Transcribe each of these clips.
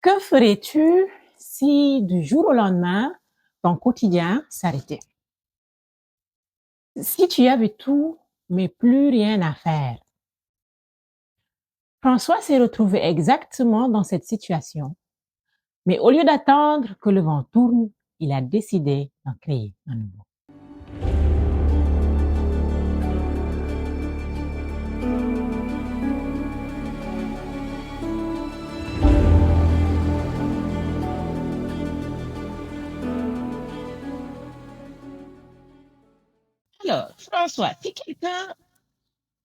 Que ferais-tu si du jour au lendemain, ton quotidien s'arrêtait? Si tu avais tout, mais plus rien à faire. François s'est retrouvé exactement dans cette situation, mais au lieu d'attendre que le vent tourne, il a décidé d'en créer un nouveau. Alors, François, si quelqu'un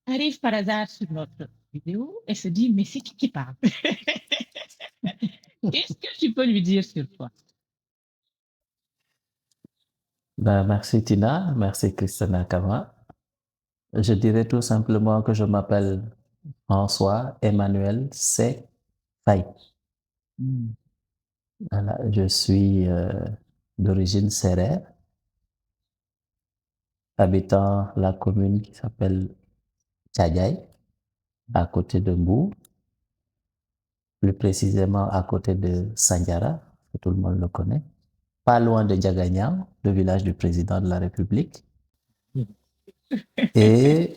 arrive par hasard sur notre vidéo et se dit, mais c'est qui parle? Qu'est-ce que tu peux lui dire sur toi? Merci Tina, merci Christina Kama. Je dirais tout simplement que je m'appelle François Emmanuel C. Faye. Voilà, je suis d'origine sérère, habitant la commune qui s'appelle Tchadjaï, à côté de Mbou, plus précisément à côté de Sandiara, que tout le monde le connaît, pas loin de Diagagnan, le village du président de la République. Et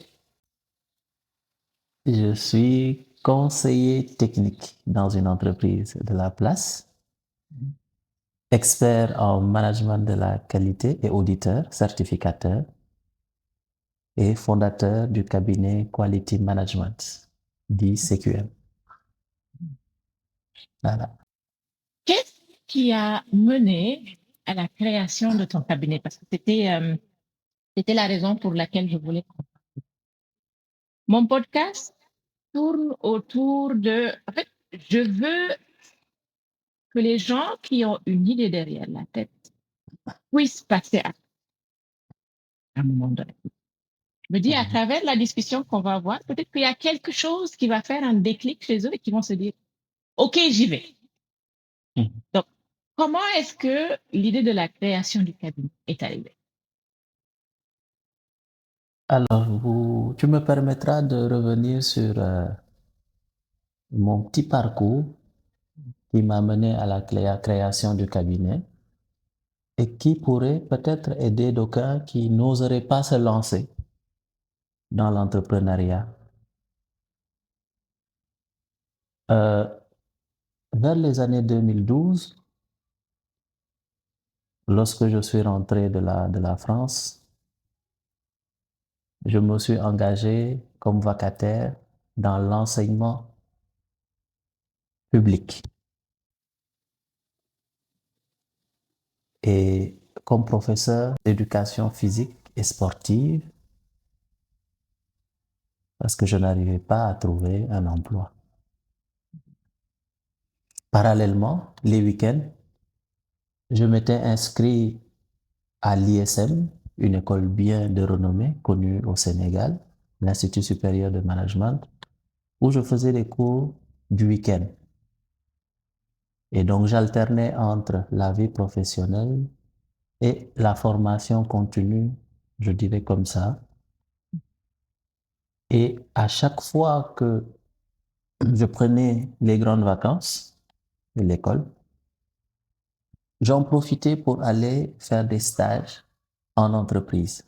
je suis conseiller technique dans une entreprise de la place, expert en management de la qualité et auditeur, certificateur et fondateur du cabinet Quality Management, dit CQM. Voilà. Qu'est-ce qui a mené à la création de ton cabinet? Parce que c'était la raison pour laquelle je voulais. Mon podcast tourne autour de. En fait, je veux que les gens qui ont une idée derrière la tête puissent passer à un moment donné. Je me dis, à travers la discussion qu'on va avoir, peut-être qu'il y a quelque chose qui va faire un déclic chez eux et qui vont se dire, OK, j'y vais. Donc, comment est-ce que l'idée de la création du cabinet est arrivée? Alors, tu me permettras de revenir sur mon petit parcours qui m'a mené à la création du cabinet et qui pourrait peut-être aider d'aucuns qui n'oseraient pas se lancer dans l'entrepreneuriat. Euh, Vers les années 2012, lorsque je suis rentré de la France, je me suis engagé comme vacataire dans l'enseignement public et comme professeur d'éducation physique et sportive parce que je n'arrivais pas à trouver un emploi. Parallèlement, les week-ends, je m'étais inscrit à l'ISM, une école bien de renommée connue au Sénégal, l'Institut supérieur de management, où je faisais des cours du week-end. Et donc, j'alternais entre la vie professionnelle et la formation continue, je dirais comme ça. Et à chaque fois que je prenais les grandes vacances de l'école, j'en profitais pour aller faire des stages en entreprise.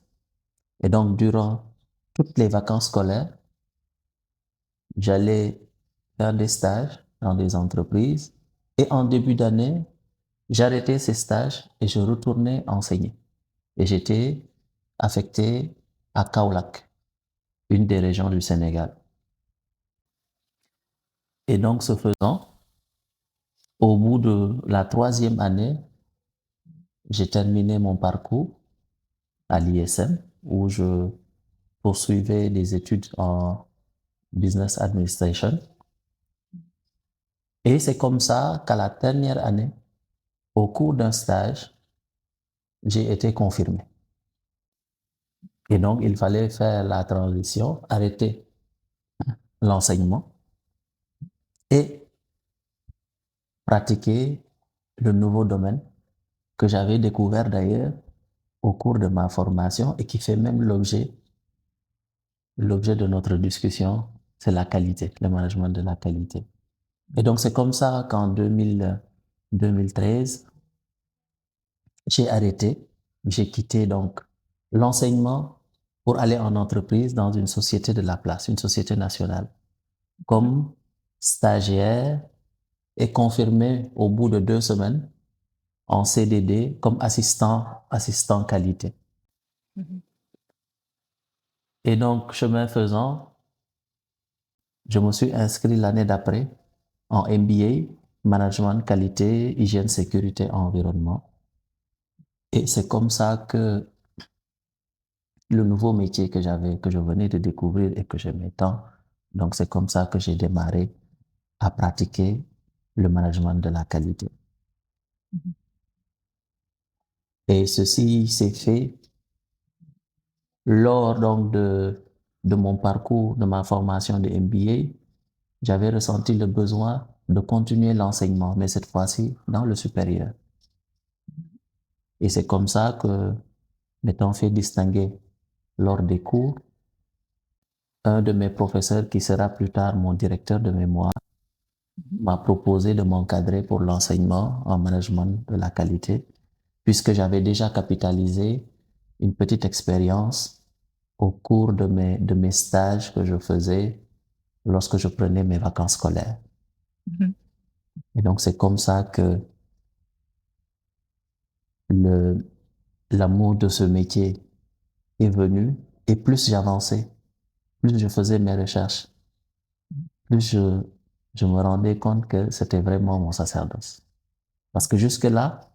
Et donc, durant toutes les vacances scolaires, j'allais faire des stages dans des entreprises et en début d'année, j'arrêtais ces stages et je retournais enseigner. Et j'étais affecté à Kaolack, une des régions du Sénégal. Et donc, ce faisant, au bout de la troisième année, j'ai terminé mon parcours à l'ISM où je poursuivais des études en business administration. Et c'est comme ça qu'à la dernière année, au cours d'un stage, j'ai été confirmé. Et donc, il fallait faire la transition, arrêter l'enseignement et pratiquer le nouveau domaine que j'avais découvert d'ailleurs au cours de ma formation et qui fait même l'objet de notre discussion, c'est la qualité, le management de la qualité. Et donc, c'est comme ça qu'en 2013, j'ai arrêté, j'ai quitté donc l'enseignement pour aller en entreprise dans une société de la place, une société nationale, comme stagiaire et confirmé au bout de 2 semaines en CDD comme assistant qualité. Mhm. Et donc, chemin faisant, je me suis inscrit l'année d'après en MBA, Management, Qualité, Hygiène, Sécurité, Environnement. Et c'est comme ça que le nouveau métier que je venais de découvrir et que j'aimais tant, donc c'est comme ça que j'ai démarré à pratiquer le management de la qualité. Mhm. Et ceci s'est fait lors donc de mon parcours, de ma formation de MBA. J'avais ressenti le besoin de continuer l'enseignement, mais cette fois-ci dans le supérieur. Et c'est comme ça que, m'étant fait distinguer lors des cours, un de mes professeurs, qui sera plus tard mon directeur de mémoire, m'a proposé de m'encadrer pour l'enseignement en management de la qualité, puisque j'avais déjà capitalisé une petite expérience au cours de mes stages que je faisais lorsque je prenais mes vacances scolaires. Mhm. Et donc, c'est comme ça que le, l'amour de ce métier est venu, et plus j'avançais, plus je faisais mes recherches, plus je me rendais compte que c'était vraiment mon sacerdoce. Parce que jusque-là,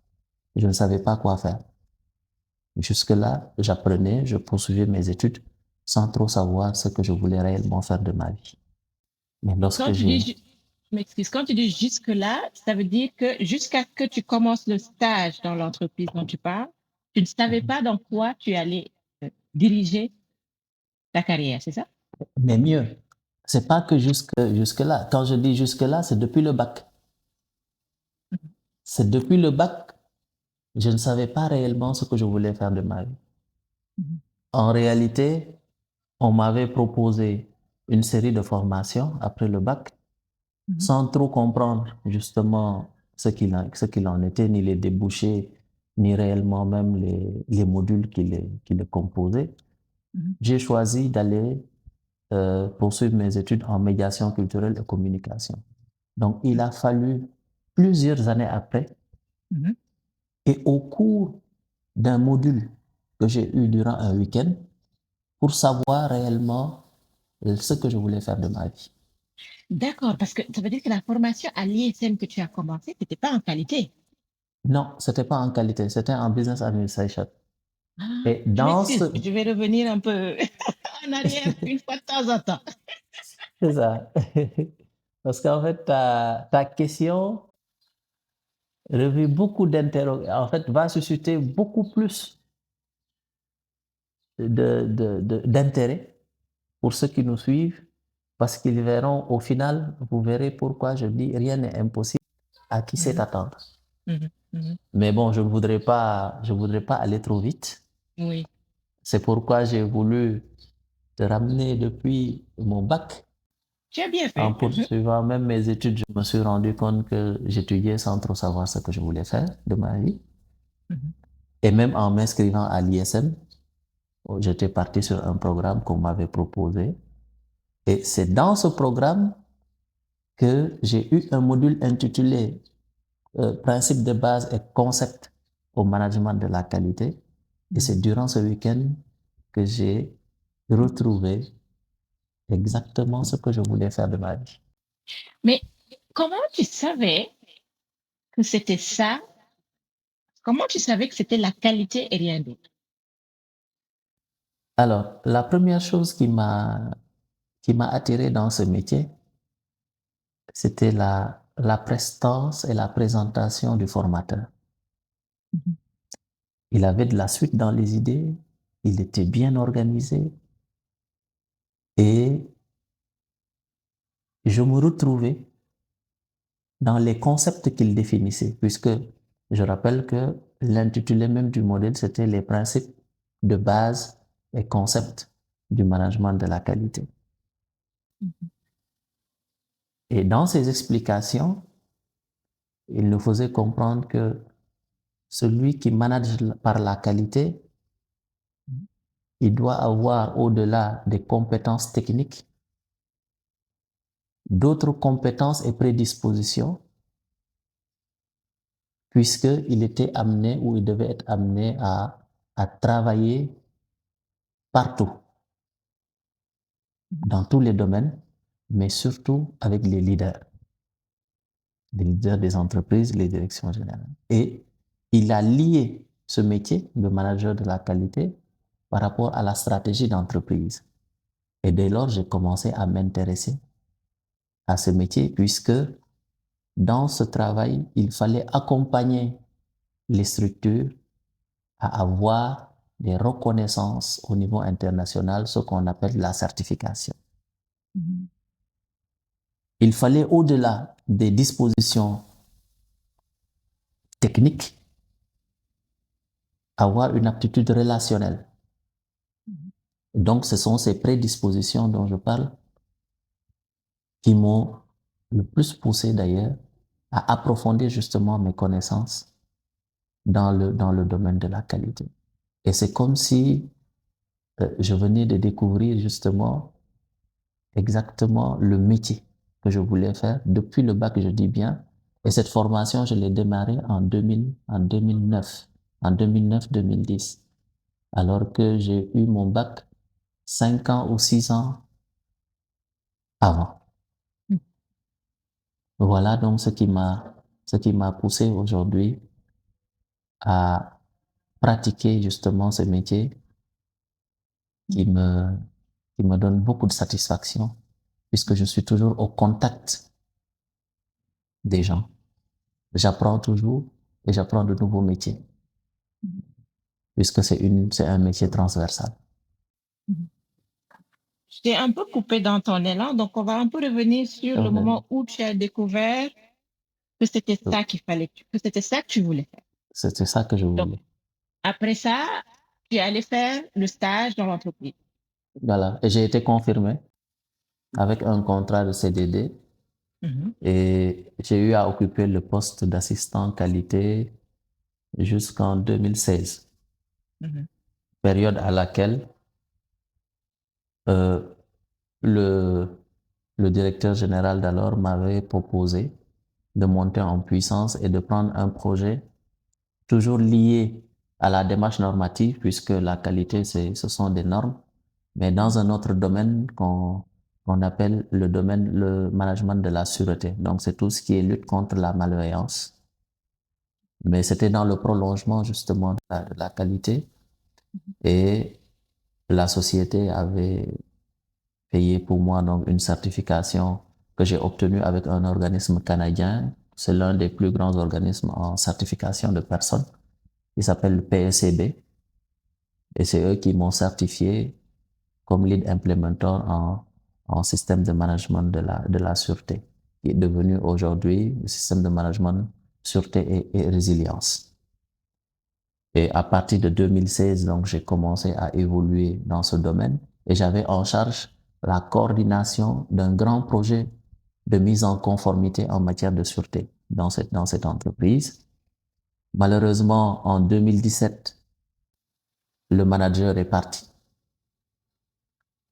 je ne savais pas quoi faire. Jusque-là, j'apprenais, je poursuivais mes études sans trop savoir ce que je voulais réellement faire de ma vie. Mais lorsque Quand tu dis, je m'excuse, quand tu dis jusque-là, ça veut dire que jusqu'à ce que tu commences le stage dans l'entreprise dont tu parles, tu ne savais pas dans quoi tu allais diriger ta carrière, c'est ça? Mais mieux, c'est pas que jusque-là. Quand je dis jusque-là, c'est depuis le bac. C'est depuis le bac, je ne savais pas réellement ce que je voulais faire de ma vie. Mhm. En réalité, on m'avait proposé une série de formations après le bac, Mhm. sans trop comprendre justement ce qu'il en était, ni les débouchés, ni réellement même les modules qui le composaient. Mhm. J'ai choisi d'aller poursuivre mes études en médiation culturelle et communication. Donc, il a fallu plusieurs années après, Mhm. et au cours d'un module que j'ai eu durant un week-end, pour savoir réellement ce que je voulais faire de ma vie. D'accord, parce que ça veut dire que la formation à l'ISM que tu as commencé, c'était pas en qualité. Non, c'était pas en qualité, c'était en business administration. Ah, Et je dans m'excuse, ce, je vais revenir un peu en arrière une fois de temps en temps. c'est ça. Parce qu'en fait, ta question revêt beaucoup d'intérêt, en fait, va susciter beaucoup plus d'intérêt pour ceux qui nous suivent, parce qu'ils verront au final, vous verrez pourquoi je dis rien n'est impossible à qui sait Mhm. attendre. Mhm. Mhm. Mais bon, je voudrais pas aller trop vite. Oui, C'est pourquoi j'ai voulu te ramener depuis mon bac. tu as bien En fait. Mhm. poursuivant même mes études, je me suis rendu compte que j'étudiais sans trop savoir ce que je voulais faire de ma vie. Mhm. Et même en m'inscrivant à l'ISM, j'étais parti sur un programme qu'on m'avait proposé. Et c'est dans ce programme que j'ai eu un module intitulé Principes de base et concepts au management de la qualité. Et c'est Mhm. durant ce week-end que j'ai retrouvé exactement ce que je voulais faire de ma vie. Mais comment tu savais que c'était ça? Comment tu savais que c'était la qualité et rien d'autre? Alors, la première chose qui m'a attiré dans ce métier, c'était la prestance et la présentation du formateur. Mhm. Il avait de la suite dans les idées, il était bien organisé, et je me retrouvais dans les concepts qu'il définissait, puisque je rappelle que l'intitulé même du modèle, c'était les principes de base et concepts du management de la qualité. Et dans ses explications, il nous faisait comprendre que celui qui manage par la qualité, il doit avoir, au-delà des compétences techniques, d'autres compétences et prédispositions, puisqu'il était amené ou il devait être amené à travailler partout, dans tous les domaines, mais surtout avec les leaders des entreprises, les directions générales. Et il a lié ce métier de manager de la qualité par rapport à la stratégie d'entreprise. Et dès lors, j'ai commencé à m'intéresser à ce métier puisque dans ce travail, il fallait accompagner les structures à avoir des reconnaissances au niveau international, ce qu'on appelle la certification. Il fallait, au-delà des dispositions techniques, avoir une aptitude relationnelle. Donc, ce sont ces prédispositions dont je parle qui m'ont le plus poussé d'ailleurs à approfondir justement mes connaissances dans le domaine de la qualité. Et c'est comme si je venais de découvrir justement exactement le métier que je voulais faire depuis le bac, je dis bien. Et cette formation, je l'ai démarrée en 2009-2010, alors que j'ai eu mon bac 5 ans ou 6 ans avant. Voilà donc ce qui m'a poussé aujourd'hui à pratiquer justement ce métier qui me, qui me donne beaucoup de satisfaction puisque je suis toujours au contact des gens. J'apprends toujours et j'apprends de nouveaux métiers puisque c'est un métier transversal. Je t'ai un peu coupé dans ton élan, donc on va un peu revenir sur le moment où tu as découvert que c'était ça qu'il fallait, que c'était ça que tu voulais faire. C'était ça que je Donc, voulais. après ça, tu es allé faire le stage dans l'entreprise. Voilà. Et j'ai été confirmé avec un contrat de CDD et j'ai eu à occuper le poste d'assistant qualité jusqu'en 2016, période à laquelle euh, le, le directeur général d'alors m'avait proposé de monter en puissance et de prendre un projet toujours lié à la démarche normative, puisque la qualité, ce sont des normes, mais dans un autre domaine qu'on appelle le management de la sûreté. Donc, c'est tout ce qui est lutte contre la malveillance. Mais c'était dans le prolongement, justement, de la qualité. Et la société avait payé pour moi, donc, une certification que j'ai obtenue avec un organisme canadien. C'est l'un des plus grands organismes en certification de personnes. Il s'appelle le PSCB. Et c'est eux qui m'ont certifié comme lead implementor en système de management de la sûreté, qui est devenu aujourd'hui le système de management sûreté et résilience. Et à partir de 2016, donc, j'ai commencé à évoluer dans ce domaine et j'avais en charge la coordination d'un grand projet de mise en conformité en matière de sûreté dans cette entreprise. Malheureusement, en 2017, le manager est parti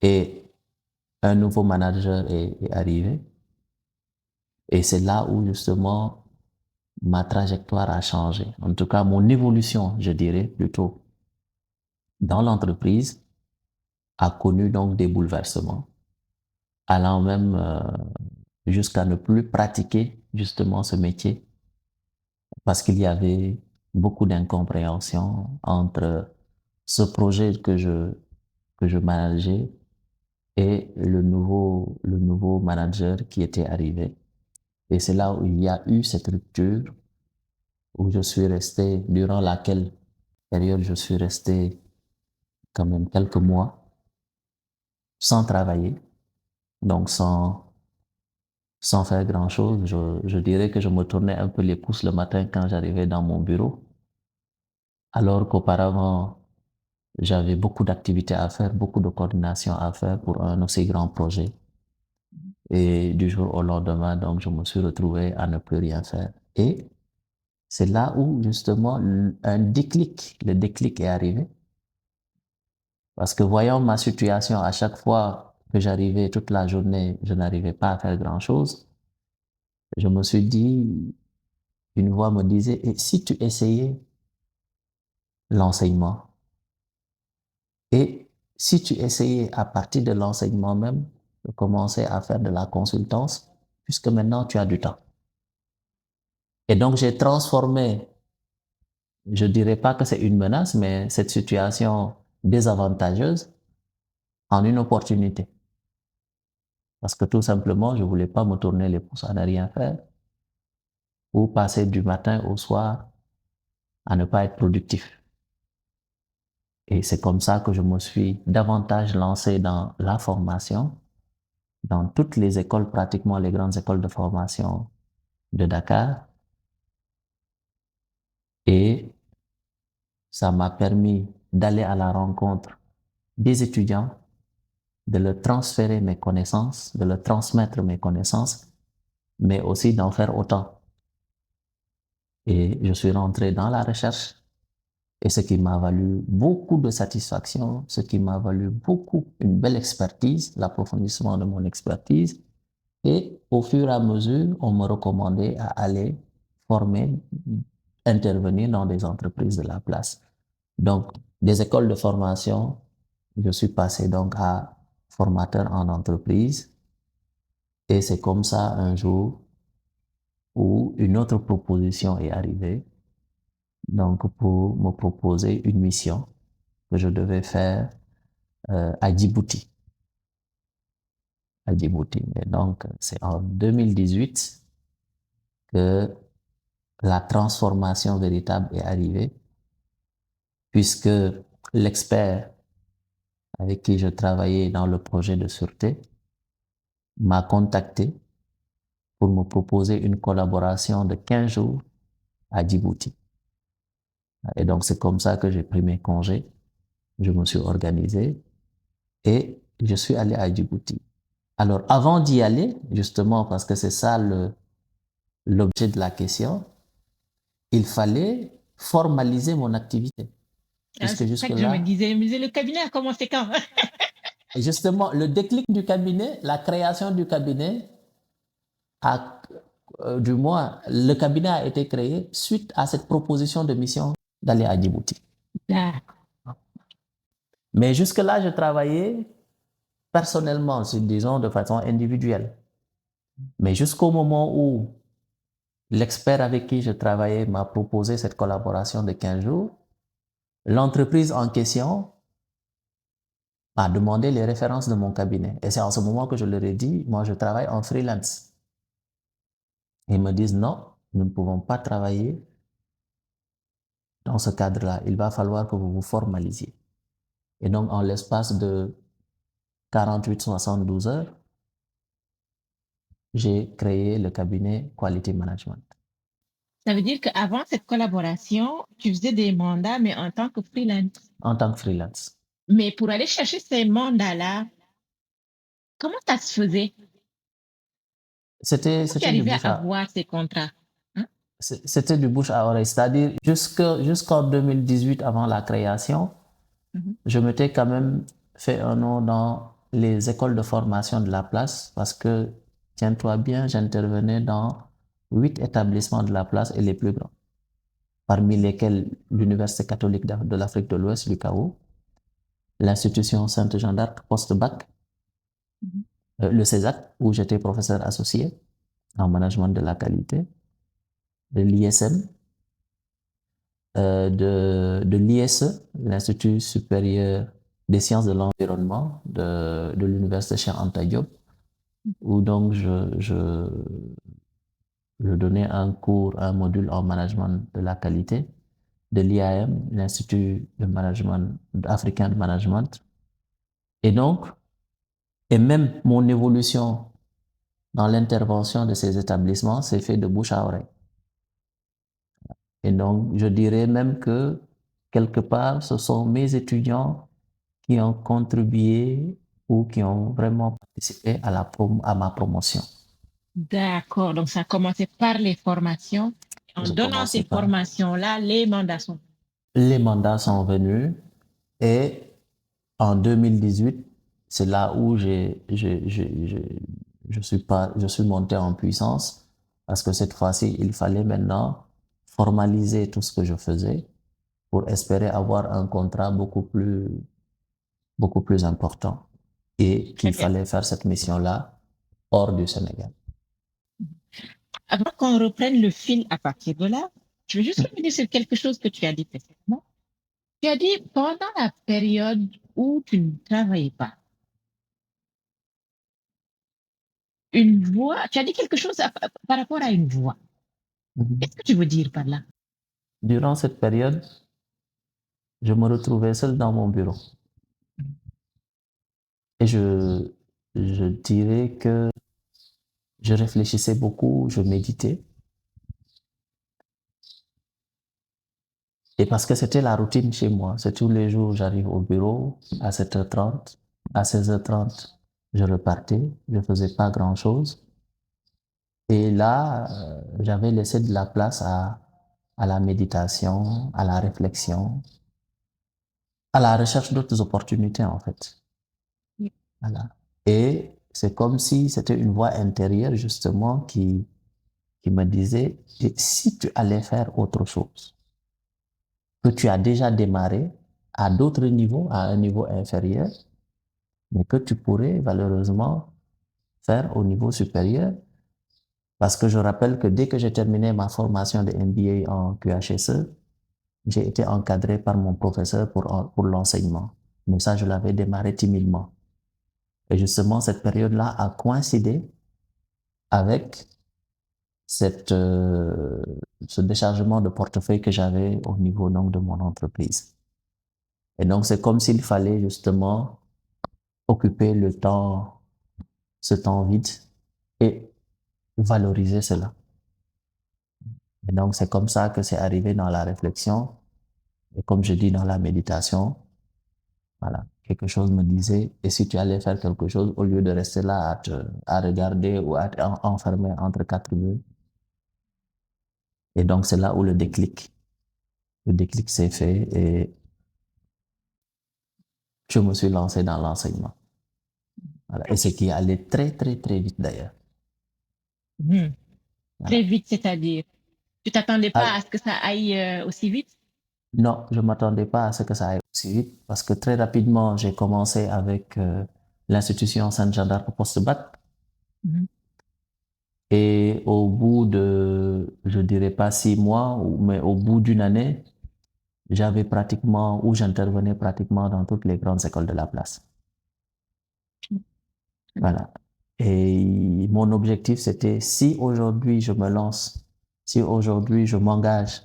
et un nouveau manager est arrivé. Et c'est là où justement ma trajectoire a changé. En tout cas, mon évolution, je dirais plutôt, dans l'entreprise a connu donc des bouleversements, allant même jusqu'à ne plus pratiquer justement ce métier parce qu'il y avait beaucoup d'incompréhension entre ce projet que je manageais et le nouveau manager qui était arrivé. Et c'est là où il y a eu cette rupture, où je suis resté, durant laquelle période je suis resté quand même quelques mois sans travailler, donc sans faire grand-chose. Je dirais que je me tournais un peu les pouces le matin quand j'arrivais dans mon bureau, alors qu'auparavant, j'avais beaucoup d'activités à faire, beaucoup de coordination à faire pour un aussi grand projet. Et du jour au lendemain, donc, je me suis retrouvé à ne plus rien faire. Et c'est là où, justement, le déclic est arrivé. Parce que voyant ma situation, à chaque fois que j'arrivais toute la journée, je n'arrivais pas à faire grand-chose. Je me suis dit, une voix me disait, et si tu essayais l'enseignement? Et si tu essayais à partir de l'enseignement même, de commencer à faire de la consultance, puisque maintenant tu as du temps. Et donc j'ai transformé, je dirais pas que c'est une menace, mais cette situation désavantageuse en une opportunité. Parce que tout simplement, je voulais pas me tourner les pouces à ne rien faire ou passer du matin au soir à ne pas être productif. Et c'est comme ça que je me suis davantage lancé dans la formation, dans toutes les écoles, pratiquement les grandes écoles de formation de Dakar. Et ça m'a permis d'aller à la rencontre des étudiants, de leur transférer mes connaissances, de leur transmettre mes connaissances, mais aussi d'en faire autant. Et je suis rentré dans la recherche, et ce qui m'a valu beaucoup de satisfaction, ce qui m'a valu beaucoup une belle expertise, l'approfondissement de mon expertise. Et au fur et à mesure, on me recommandait à aller former, intervenir dans des entreprises de la place. Donc, des écoles de formation, je suis passé donc à formateur en entreprise. Et c'est comme ça un jour où une autre proposition est arrivée, donc pour me proposer une mission que je devais faire à Djibouti. À Djibouti. Et donc, c'est en 2018 que la transformation véritable est arrivée, puisque l'expert avec qui je travaillais dans le projet de sûreté m'a contacté pour me proposer une collaboration de 15 jours à Djibouti. Et donc, c'est comme ça que j'ai pris mes congés, je me suis organisé et je suis allé à Djibouti. Alors, avant d'y aller, justement, parce que c'est ça l'objet de la question, il fallait formaliser mon activité. Ah, Puisque c'est ça que je me jusque-là, disais. Je me disais, le cabinet a commencé quand? justement, le déclic du cabinet, la création du cabinet, a, du moins, le cabinet a été créé suite à cette proposition de mission d'aller à Djibouti. D'accord. Mais jusque-là, je travaillais personnellement, disons de façon individuelle. Mais jusqu'au moment où l'expert avec qui je travaillais m'a proposé cette collaboration de 15 jours, l'entreprise en question m'a demandé les références de mon cabinet. Et c'est en ce moment que je leur ai dit, moi je travaille en freelance. Et ils me disent non, nous ne pouvons pas travailler dans ce cadre-là. Il va falloir que vous vous formalisiez. Et donc, en l'espace de 48-72 heures, j'ai créé le cabinet Quality Management Ça veut dire qu'avant cette collaboration, tu faisais des mandats, mais en tant que freelance. en tant que freelance. Mais pour aller chercher ces mandats-là, comment ça se faisait? C'était, Comment tu c'était du arrivais bouche à à, avoir ces contrats? Hein? c'était du bouche à oreille. C'est-à-dire, jusqu'en 2018, avant la création, Mhm. je m'étais quand même fait un nom dans les écoles de formation de la place parce que, tiens-toi bien, j'intervenais dans 8 établissements de la place et les plus grands, parmi lesquels l'Université catholique de l'Afrique de l'Ouest, l'UCAO, l'institution Sainte-Jeanne d'Arc, post-bac, Mhm. le CESAC, où j'étais professeur associé en management de la qualité, de l'ISM, de l'ISE, l'Institut supérieur des sciences de l'environnement de l'Université Cheikh Anta Diop, où donc je donnais un cours, un module en management de la qualité, de l'IAM, l'Institut de management africain de management. Et donc, et même mon évolution dans l'intervention de ces établissements s'est fait de bouche à oreille. Et donc, je dirais même que quelque part, ce sont mes étudiants qui ont contribué ou qui ont vraiment participé à ma promotion. D'accord. Donc, ça a commencé par les formations. En Je donnant ces commençais par formations-là, les mandats sont. les mandats sont venus et en 2018, c'est là où je suis monté en puissance parce que cette fois-ci, il fallait maintenant formaliser tout ce que je faisais pour espérer avoir un contrat beaucoup plus important et Très qu'il bien. fallait faire cette mission-là hors du Sénégal. Avant qu'on reprenne le fil à partir de là, je veux juste revenir sur quelque chose que tu as dit précédemment. Tu as dit pendant la période où tu ne travaillais pas, une voix, tu as dit quelque chose par rapport à une voix. Mhm. Qu'est-ce que tu veux dire par là? Durant cette période, je me retrouvais seul dans mon bureau et je dirais que je réfléchissais beaucoup, je méditais. Et parce que c'était la routine chez moi, c'est tous les jours, j'arrive au bureau à 7h30, à 16h30, je repartais, je faisais pas grand-chose. Et là, j'avais laissé de la place à la méditation, à la réflexion, à la recherche d'autres opportunités, en fait. Voilà. Et c'est comme si c'était une voix intérieure, justement, qui me disait, et si tu allais faire autre chose, que tu as déjà démarré à d'autres niveaux, à un niveau inférieur, mais que tu pourrais malheureusement faire au niveau supérieur. Parce que je rappelle que dès que j'ai terminé ma formation de MBA en QHSE, j'ai été encadré par mon professeur pour l'enseignement. Mais ça, je l'avais démarré timidement. Et justement, cette période-là a coïncidé avec cette, ce déchargement de portefeuille que j'avais au niveau donc, de mon entreprise. Et donc, c'est comme s'il fallait justement occuper le temps, ce temps vide et valoriser cela. Et donc, c'est comme ça que c'est arrivé dans la réflexion. Et comme je dis dans la méditation, voilà, quelque chose me disait, et si tu allais faire quelque chose, au lieu de rester là à regarder ou à être enfermé entre quatre murs. Et donc, c'est là où le déclic s'est fait et je me suis lancé dans l'enseignement. Voilà. Et ce qui allait très, très, très vite d'ailleurs. Hmm. Très Voilà. vite, c'est-à-dire, tu t'attendais pas à Ah, ce que ça aille aussi vite? non, je m'attendais pas à ce que ça aille aussi vite parce que très rapidement, j'ai commencé avec l'institution Sainte-Jeanne d'Arc au poste bac. Mhm. Et au bout de, je dirais pas 6 mois, mais au bout d'une année, j'avais pratiquement, ou j'intervenais pratiquement dans toutes les grandes écoles de la place. Voilà. Et mon objectif, c'était si aujourd'hui je me lance, si aujourd'hui je m'engage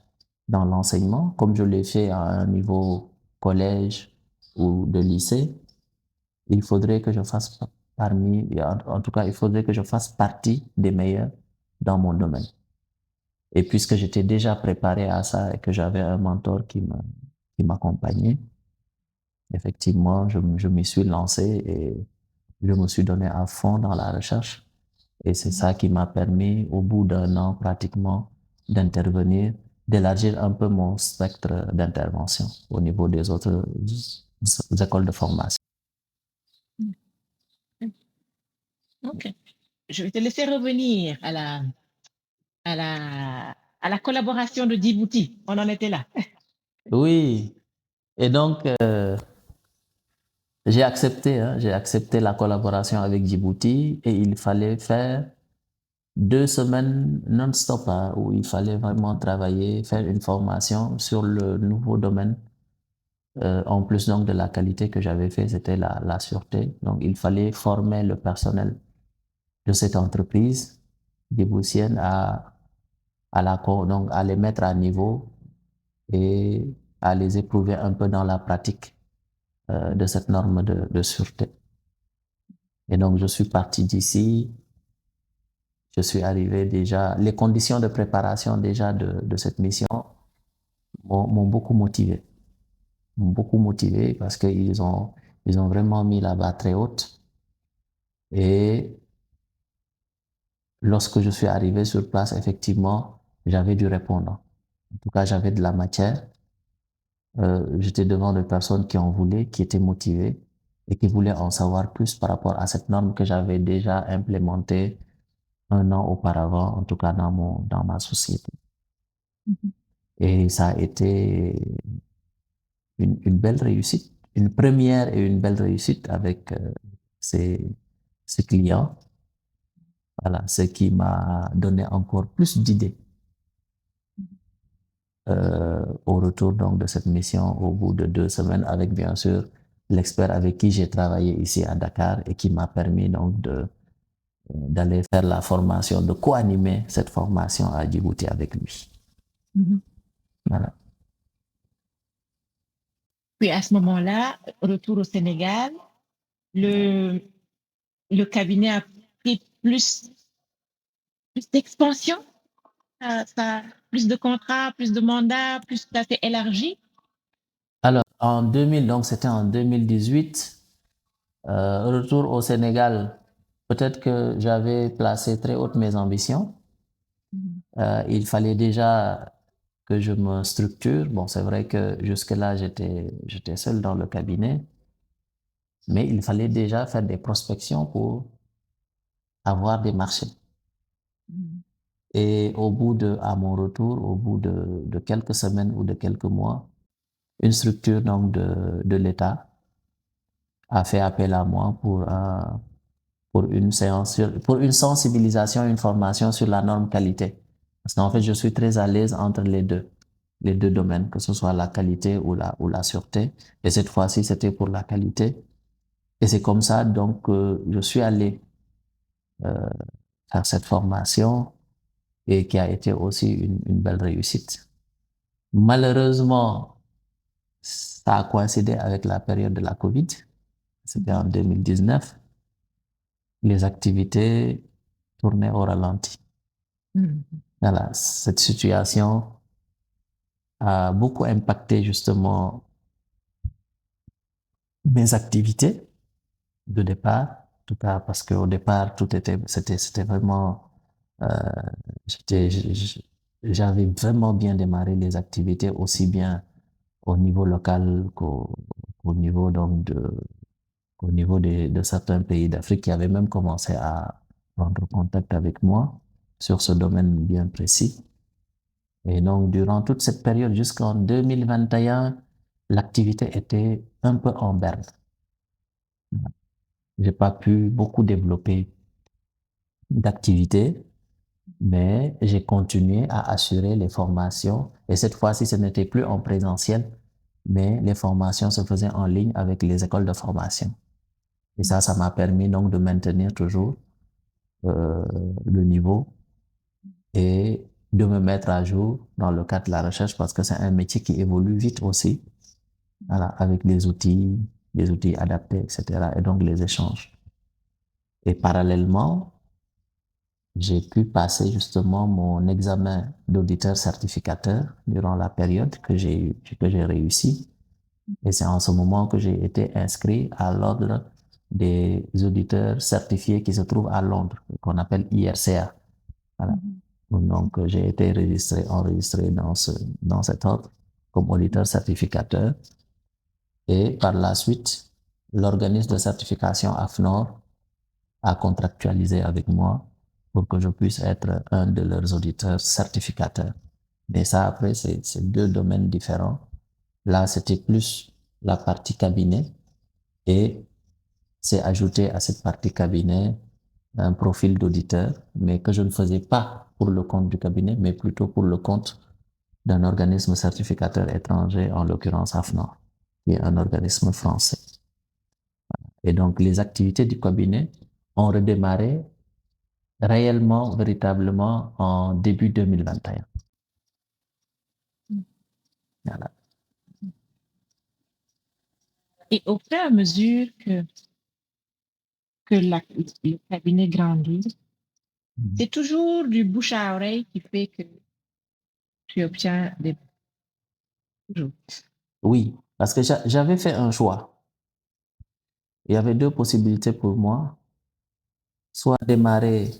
dans l'enseignement, comme je l'ai fait à un niveau collège ou de lycée, il faudrait que je fasse parmi, en tout cas, il faudrait que je fasse partie des meilleurs dans mon domaine. Et puisque j'étais déjà préparé à ça et que j'avais un mentor qui m'accompagnait, effectivement, je m'y suis lancé et je me suis donné à fond dans la recherche. Et c'est ça qui m'a permis, au bout d'un an pratiquement, d'intervenir, d'élargir un peu mon spectre d'intervention au niveau des autres écoles de formation. Ok. Je vais te laisser revenir à la collaboration de Djibouti. On en était là. Oui, et donc j'ai accepté la collaboration avec Djibouti et il fallait faire 2 semaines non-stop hein, où il fallait vraiment travailler, faire une formation sur le nouveau domaine. En plus donc de la qualité que j'avais fait, c'était la sûreté. Donc il fallait former le personnel de cette entreprise djiboutienne donc à les mettre à niveau et à les éprouver un peu dans la pratique de cette norme de sûreté. Et donc je suis parti d'ici, je suis arrivé déjà, les conditions de préparation déjà de cette mission m'ont beaucoup motivé parce qu'ils ont, Ils ont vraiment mis la barre très haute. Et lorsque je suis arrivé sur place, effectivement, j'avais du répondant. En tout cas, j'avais de la matière. J'étais devant des personnes qui en voulaient, qui étaient motivées et qui voulaient en savoir plus par rapport à cette norme que j'avais déjà implémentée 1 an auparavant, en tout cas dans ma société. Et ça a été une belle réussite, une première et une belle réussite avec ces, ces clients. Voilà, ce qui m'a donné encore plus d'idées au retour donc de cette mission au bout de 2 semaines avec bien sûr l'expert avec qui j'ai travaillé ici à Dakar et qui m'a permis donc d'aller faire la formation, de co-animer cette formation à Djibouti avec lui. Voilà. Puis à ce moment-là, retour au Sénégal, le, le cabinet a pris plus d'expansion, plus de contrats, plus de mandats, plus ça s'est élargi. Alors, en 2000, donc c'était en 2018, retour au Sénégal, peut-être que j'avais placé très haute mes ambitions. Il fallait déjà que je me structure. Bon, c'est vrai que jusque-là, j'étais seul dans le cabinet, mais il fallait déjà faire des prospections pour avoir des marchés. Et à mon retour, au bout de quelques semaines ou de quelques mois, une structure donc de l'État a fait appel à moi pour une séance, pour une sensibilisation, une formation sur la norme qualité. Parce qu'en fait, je suis très à l'aise entre les deux domaines, que ce soit la qualité ou la sûreté. Et cette fois-ci, c'était pour la qualité. Et c'est comme ça, donc, je suis allé faire cette formation et qui a été aussi une belle réussite. Malheureusement, ça a coïncidé avec la période de la Covid. C'était en 2019. Les activités tournaient au ralenti. Voilà, cette situation a beaucoup impacté justement mes activités de départ, en tout cas parce qu'au départ c'était vraiment euh, j'étais j'avais vraiment bien démarré les activités aussi bien au niveau local qu'au niveau donc au niveau de certains pays d'Afrique qui avaient même commencé à prendre contact avec moi sur ce domaine bien précis. Et donc, durant toute cette période, jusqu'en 2021, l'activité était un peu en berne. J'ai pas pu beaucoup développer d'activité, mais j'ai continué à assurer les formations. Et cette fois-ci, ce n'était plus en présentiel, mais les formations se faisaient en ligne avec les écoles de formation. Et ça m'a permis donc de maintenir toujours euh, le niveau et de me mettre à jour dans le cadre de la recherche parce que c'est un métier qui évolue vite aussi. Voilà, avec les outils adaptés, etc. Et donc les échanges. Et parallèlement, j'ai pu passer justement mon examen d'auditeur certificateur durant la période que j'ai réussi. Et c'est en ce moment que j'ai été inscrit à l'ordre des auditeurs certifiés qui se trouve à Londres, qu'on appelle IRCA. Voilà. Donc, j'ai été enregistré dans cet ordre comme auditeur certificateur. Et par la suite, l'organisme de certification AFNOR a contractualisé avec moi pour que je puisse être un de leurs auditeurs certificateurs. Mais ça, après, c'est deux domaines différents. Là, c'était plus la partie cabinet et c'est ajouté à cette partie cabinet un profil d'auditeur, mais que je ne faisais pas pour le compte du cabinet, mais plutôt pour le compte d'un organisme certificateur étranger, en l'occurrence AFNOR, qui est un organisme français. Et donc, les activités du cabinet ont redémarré réellement, véritablement en début 2021. Voilà. Et au fur et à mesure que le cabinet grandit, c'est toujours du bouche à oreille qui fait que tu obtiens des toujours. Oui, parce que j'avais fait un choix. Il y avait deux possibilités pour moi, soit démarrer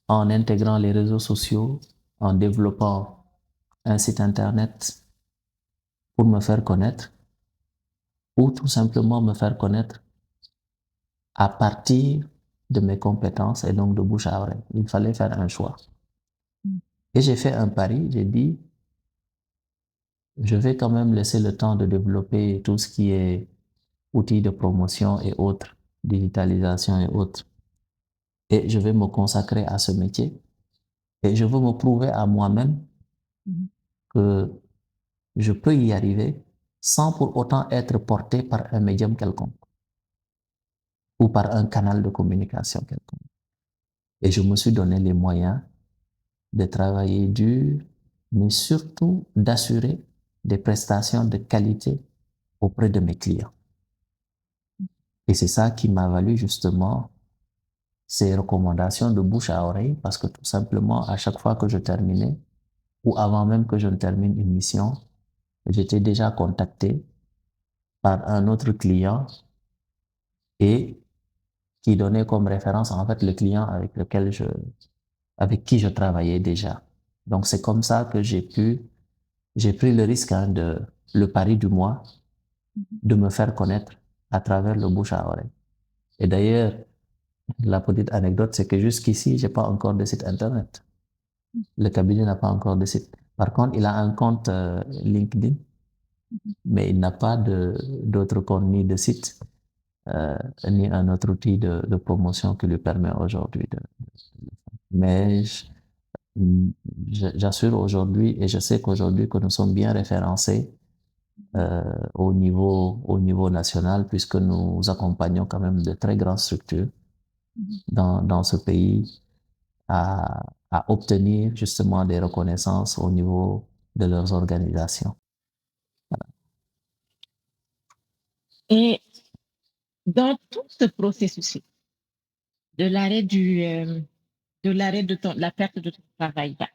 en intégrant les réseaux sociaux, en développant un site internet pour me faire connaître, ou tout simplement me faire connaître à partir de mes compétences et donc de bouche à oreille. Il fallait faire un choix. Et j'ai fait un pari, j'ai dit, je vais quand même laisser le temps de développer tout ce qui est outils de promotion et autres, digitalisation et autres. Et je vais me consacrer à ce métier. Et je veux me prouver à moi-même que je peux y arriver sans pour autant être porté par un médium quelconque ou par un canal de communication quelconque. Et je me suis donné les moyens de travailler dur, mais surtout d'assurer des prestations de qualité auprès de mes clients. Et c'est ça qui m'a valu justement ces recommandations de bouche à oreille, parce que tout simplement, à chaque fois que je terminais, ou avant même que je ne termine une mission, j'étais déjà contacté par un autre client et qui donnait comme référence en fait le client avec qui je travaillais déjà. Donc c'est comme ça que j'ai pris le risque le pari du mois, de me faire connaître à travers le bouche à oreille. Et d'ailleurs, la petite anecdote, c'est que jusqu'ici, j'ai pas encore de site internet. Le cabinet n'a pas encore de site. Par contre, il a un compte LinkedIn, mais il n'a pas d'autre compte ni de site, ni un autre outil de promotion qui lui permet aujourd'hui de. Mais j'assure aujourd'hui et je sais qu'aujourd'hui que nous sommes bien référencés au niveau national puisque nous accompagnons quand même de très grandes structures dans ce pays à obtenir justement des reconnaissances au niveau de leurs organisations. Et dans tout ce processus de l'arrêt la perte de ton travail, bah,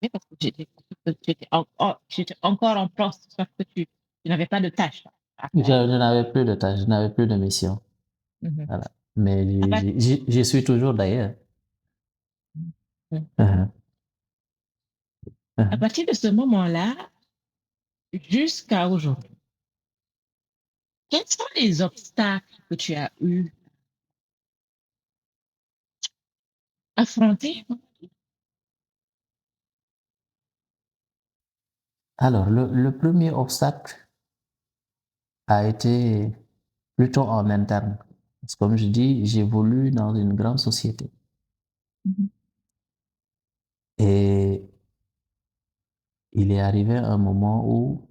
mais parce que j'étais encore en poste, parce que tu n'avais pas de tâche à faire. Je n'avais plus de tâches, je n'avais plus de mission. Mhm. Voilà. Mais À part- j'y suis toujours d'ailleurs. Mhm. Uh-huh. À Uh-huh. partir de ce moment-là, jusqu'à aujourd'hui, quels sont les obstacles que tu as eu à affronter? Alors, le premier obstacle a été plutôt en interne. Parce que comme je dis, j'évolue dans une grande société. Mhm. Et il est arrivé un moment où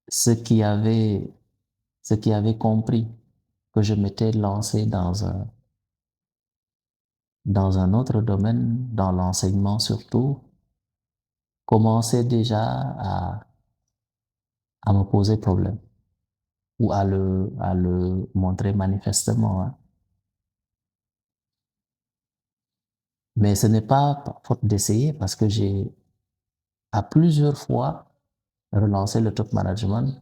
ceux qui avaient, ceux qui avaient compris que je m'étais lancé dans un autre domaine, dans l'enseignement surtout, commençaient déjà à me poser problème ou à le montrer manifestement, hein. Mais ce n'est pas par faute d'essayer parce que j'ai à plusieurs fois relancé le top management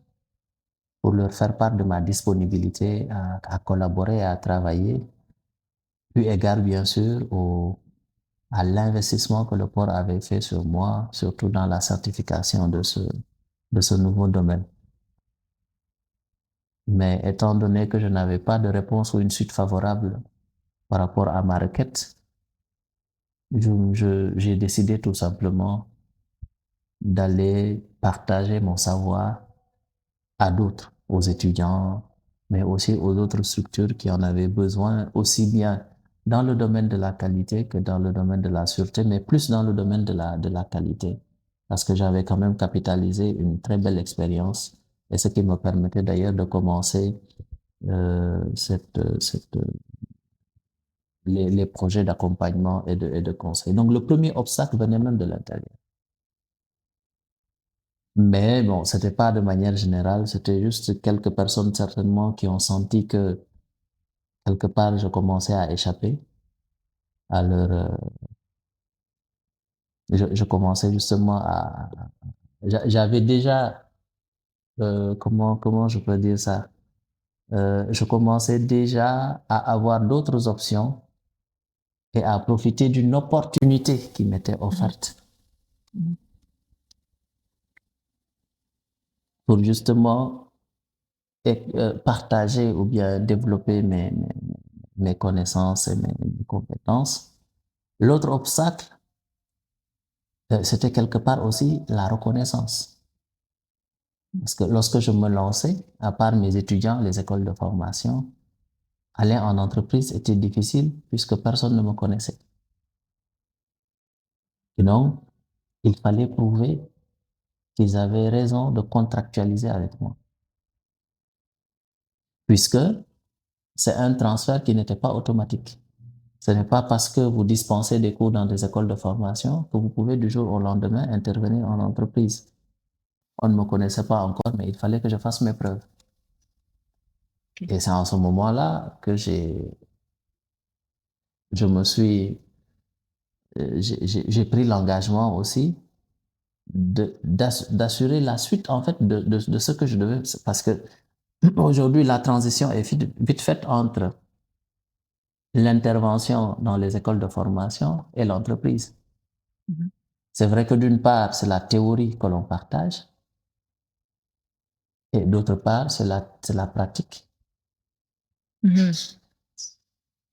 pour leur faire part de ma disponibilité à collaborer, à travailler, eu égard bien sûr à l'investissement que le port avait fait sur moi, surtout dans la certification de ce nouveau domaine. Mais étant donné que je n'avais pas de réponse ou une suite favorable par rapport à ma requête, j'ai décidé tout simplement d'aller partager mon savoir à d'autres, aux étudiants, mais aussi aux autres structures qui en avaient besoin, aussi bien dans le domaine de la qualité que dans le domaine de la sûreté, mais plus dans le domaine de la qualité, parce que j'avais quand même capitalisé une très belle expérience et ce qui me permettait d'ailleurs de commencer les projets d'accompagnement et de conseil. Donc le premier obstacle venait même de l'intérieur. Mais bon, c'était pas de manière générale, c'était juste quelques personnes certainement qui ont senti que quelque part je commençais à échapper à je commençais justement j'avais déjà, comment je peux dire ça? je commençais déjà à avoir d'autres options et à profiter d'une opportunité qui m'était offerte pour justement partager ou bien développer mes connaissances et mes compétences. L'autre obstacle, c'était quelque part aussi la reconnaissance. Parce que lorsque je me lançais, à part mes étudiants, les écoles de formation, aller en entreprise était difficile puisque personne ne me connaissait. Et donc, il fallait prouver qu'ils avaient raison de contractualiser avec moi. Puisque c'est un transfert qui n'était pas automatique. Ce n'est pas parce que vous dispensez des cours dans des écoles de formation que vous pouvez du jour au lendemain intervenir en entreprise. On ne me connaissait pas encore, mais il fallait que je fasse mes preuves. Et c'est en ce moment-là que je me suis, j'ai pris l'engagement aussi d'assurer la suite en fait de ce que je devais, parce que aujourd'hui la transition est vite faite entre l'intervention dans les écoles de formation et l'entreprise. C'est vrai que d'une part, c'est la théorie que l'on partage et d'autre part, c'est la pratique.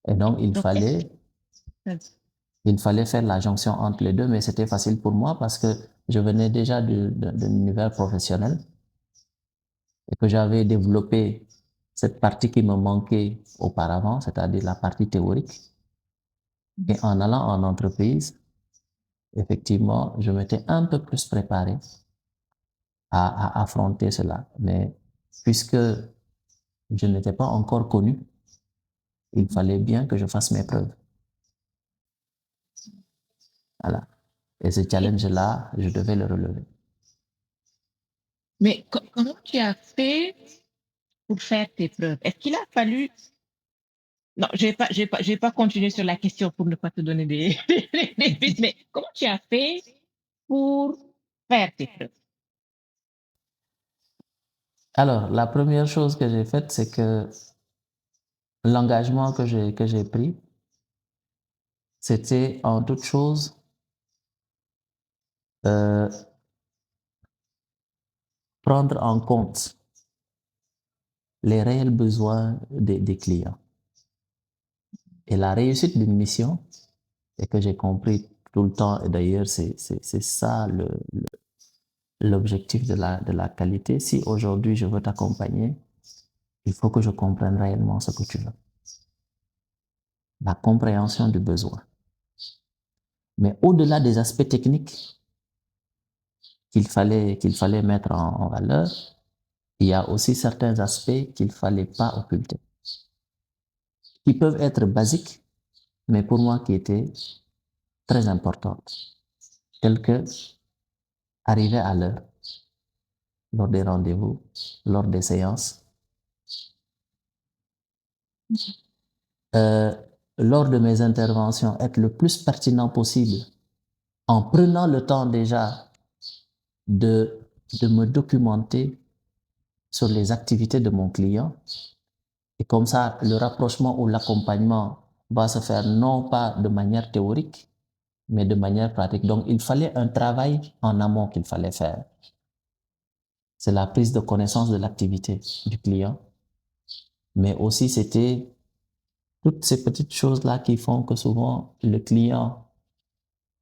Et donc, il fallait faire la jonction entre les deux, mais c'était facile pour moi parce que je venais déjà de l'univers professionnel et que j'avais développé cette partie qui me manquait auparavant, c'est-à-dire la partie théorique. Et en allant en entreprise, effectivement, je m'étais un peu plus préparé à affronter cela. Mais puisque je n'étais pas encore connu, il fallait bien que je fasse mes preuves. Voilà. Et ce challenge-là, je devais le relever. Mais comment tu as fait pour faire tes preuves? Est-ce qu'il a fallu... Non, je vais pas continuer sur la question pour ne pas te donner des pistes, mais comment tu as fait pour faire tes preuves? Alors, la première chose que j'ai faite, c'est que l'engagement que j'ai pris, c'était en toute chose prendre en compte les réels besoins des clients. Et la réussite d'une mission, et que j'ai compris tout le temps, et d'ailleurs c'est ça l'objectif de la qualité. Si aujourd'hui je veux t'accompagner, il faut que je comprenne réellement ce que tu veux. La compréhension du besoin. Mais au-delà des aspects techniques qu'il fallait mettre en valeur, il y a aussi certains aspects qu'il fallait pas occulter, qui peuvent être basiques, mais pour moi qui étaient très importantes, telles que arriver à l'heure, lors des rendez-vous, lors des séances, euh, lors de mes interventions, être le plus pertinent possible en prenant le temps déjà de me documenter sur les activités de mon client. Et comme ça, le rapprochement ou l'accompagnement va se faire non pas de manière théorique, mais de manière pratique. Donc, il fallait un travail en amont qu'il fallait faire. C'est la prise de connaissance de l'activité du client, mais aussi c'était toutes ces petites choses-là qui font que souvent le client,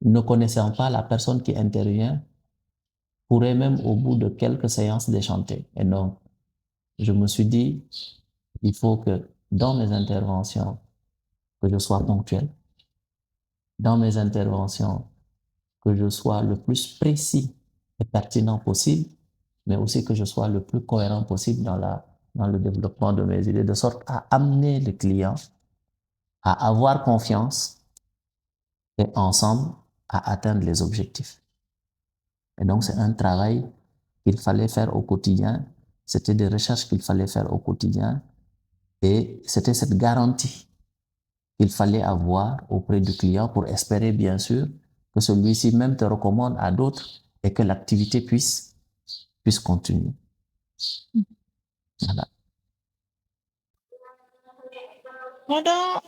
ne connaissant pas la personne qui intervient, pourrait même au bout de quelques séances déchanter. Et donc, je me suis dit, il faut que dans mes interventions, que je sois ponctuel, dans mes interventions, que je sois le plus précis et pertinent possible, mais aussi que je sois le plus cohérent possible dans le développement de mes idées, de sorte à amener le client à avoir confiance et ensemble à atteindre les objectifs. Et donc, c'est un travail qu'il fallait faire au quotidien. C'était des recherches qu'il fallait faire au quotidien. Et c'était cette garantie qu'il fallait avoir auprès du client pour espérer, bien sûr, que celui-ci même te recommande à d'autres et que l'activité puisse continuer. Voilà. Pendant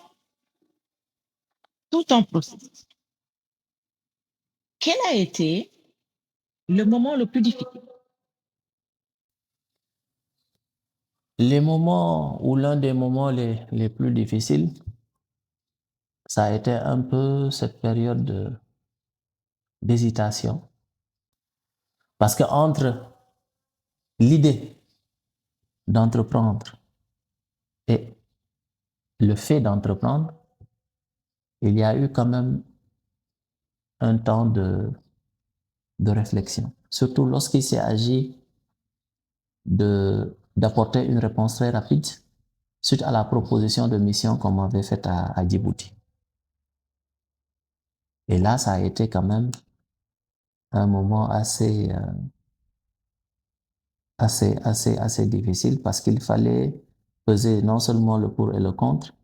tout ton processus, quel a été le moment le plus difficile? Les moments ou l'un des moments les plus difficiles, ça a été un peu cette période d'hésitation. Parce que entre l'idée d'entreprendre et le fait d'entreprendre, il y a eu quand même un temps de réflexion. Surtout lorsqu'il s'est agi d'apporter une réponse très rapide suite à la proposition de mission qu'on m'avait faite à Djibouti. Et là, ça a été quand même un moment assez difficile parce qu'il fallait peser non seulement le pour et le contre,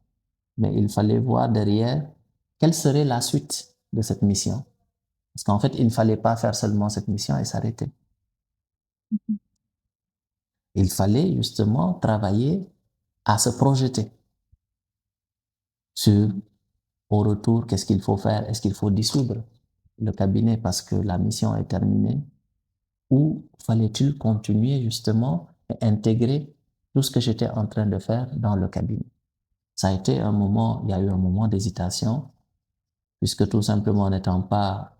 mais il fallait voir derrière quelle serait la suite de cette mission. Parce qu'en fait, il ne fallait pas faire seulement cette mission et s'arrêter. Il fallait justement travailler à se projeter sur, au retour, qu'est-ce qu'il faut faire? Est-ce qu'il faut dissoudre le cabinet parce que la mission est terminée? Ou fallait-il continuer justement et intégrer tout ce que j'étais en train de faire dans le cabinet? Ça a été un moment, il y a eu un moment d'hésitation, puisque tout simplement n'étant pas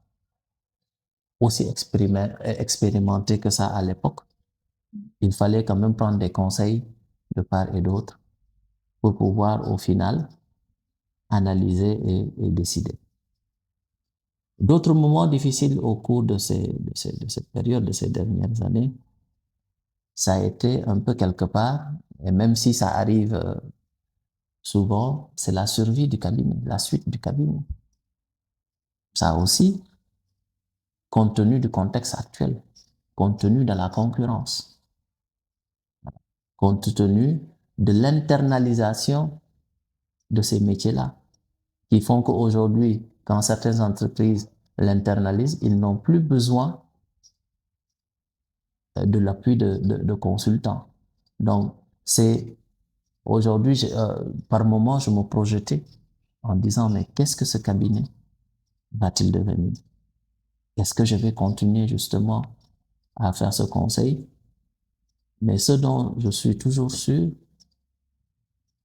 aussi expérimenté que ça à l'époque, il fallait quand même prendre des conseils de part et d'autre pour pouvoir au final analyser et décider. D'autres moments difficiles au cours de cette période, de ces dernières années, ça a été un peu quelque part, et même si ça arrive souvent, c'est la survie du cabinet, la suite du cabinet. Ça aussi, compte tenu du contexte actuel, compte tenu de la concurrence, compte tenu de l'internalisation de ces métiers-là, qui font qu'aujourd'hui, quand certaines entreprises l'internalisent, ils n'ont plus besoin de l'appui de consultants. Donc, c'est aujourd'hui, par moment, je me projetais en disant, mais qu'est-ce que ce cabinet va-t-il devenir? Est-ce que je vais continuer justement à faire ce conseil? Mais ce dont je suis toujours sûr,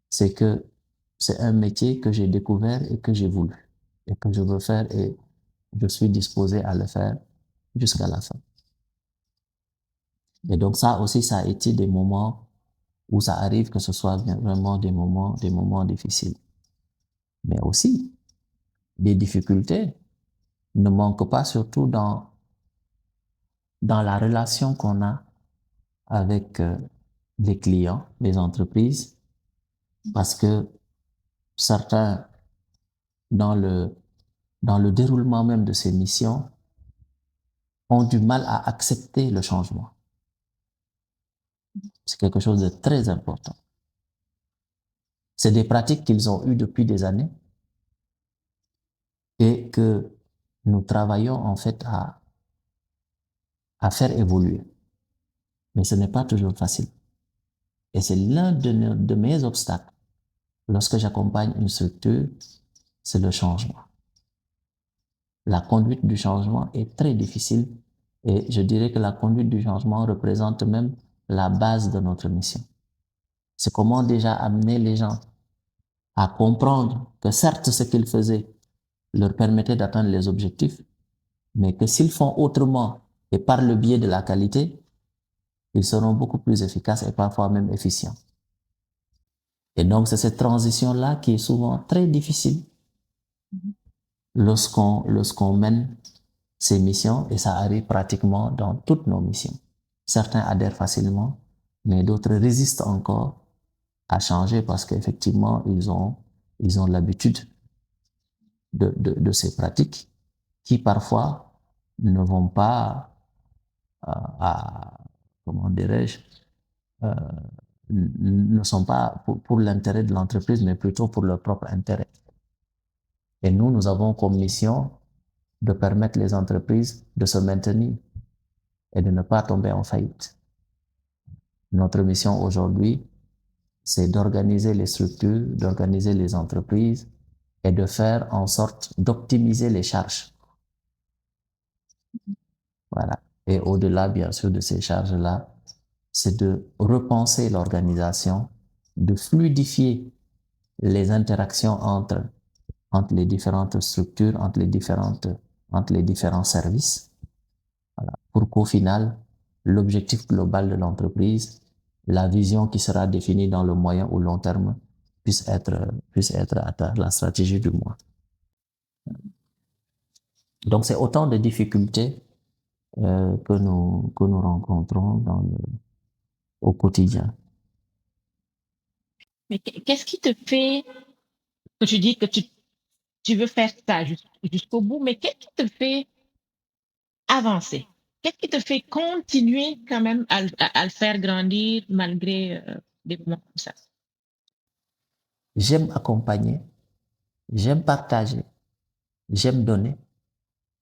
c'est que c'est un métier que j'ai découvert et que j'ai voulu et que je veux faire et je suis disposé à le faire jusqu'à la fin. Et donc ça aussi, ça a été des moments où ça arrive que ce soit vraiment des moments difficiles. Mais aussi, des difficultés ne manquent pas, surtout dans la relation qu'on a avec les clients, les entreprises, parce que certains, dans le déroulement même de ces missions, ont du mal à accepter le changement. C'est quelque chose de très important. C'est des pratiques qu'ils ont eues depuis des années et que nous travaillons en fait à faire évoluer. Mais ce n'est pas toujours facile. Et c'est l'un de mes obstacles lorsque j'accompagne une structure, c'est le changement. La conduite du changement est très difficile et je dirais que la conduite du changement représente même la base de notre mission. C'est comment déjà amener les gens à comprendre que certes ce qu'ils faisaient leur permettait d'atteindre les objectifs, mais que s'ils font autrement et par le biais de la qualité, ils seront beaucoup plus efficaces et parfois même efficients. Et donc c'est cette transition-là qui est souvent très difficile lorsqu'on mène ces missions, et ça arrive pratiquement dans toutes nos missions. Certains adhèrent facilement, mais d'autres résistent encore à changer parce qu'effectivement, ils ont l'habitude de ces pratiques qui parfois ne vont pas comment dirais-je, euh, ne sont pas pour l'intérêt de l'entreprise, mais plutôt pour leur propre intérêt. Et nous avons comme mission de permettre les entreprises de se maintenir et de ne pas tomber en faillite. Notre mission aujourd'hui, c'est d'organiser les structures, d'organiser les entreprises et de faire en sorte d'optimiser les charges. Voilà. Et au-delà, bien sûr, de ces charges-là, c'est de repenser l'organisation, de fluidifier les interactions entre les différentes structures, entre les différents services, voilà, pour qu'au final, l'objectif global de l'entreprise, la vision qui sera définie dans le moyen ou long terme, puisse être atteint, la stratégie du mois. Donc, c'est autant de difficultés que nous rencontrons au quotidien. Mais qu'est-ce qui te fait que tu dis que tu veux faire ça jusqu'au bout, mais qu'est-ce qui te fait avancer? Qu'est-ce qui te fait continuer quand même à le faire grandir malgré des moments comme ça? J'aime accompagner, j'aime partager, j'aime donner.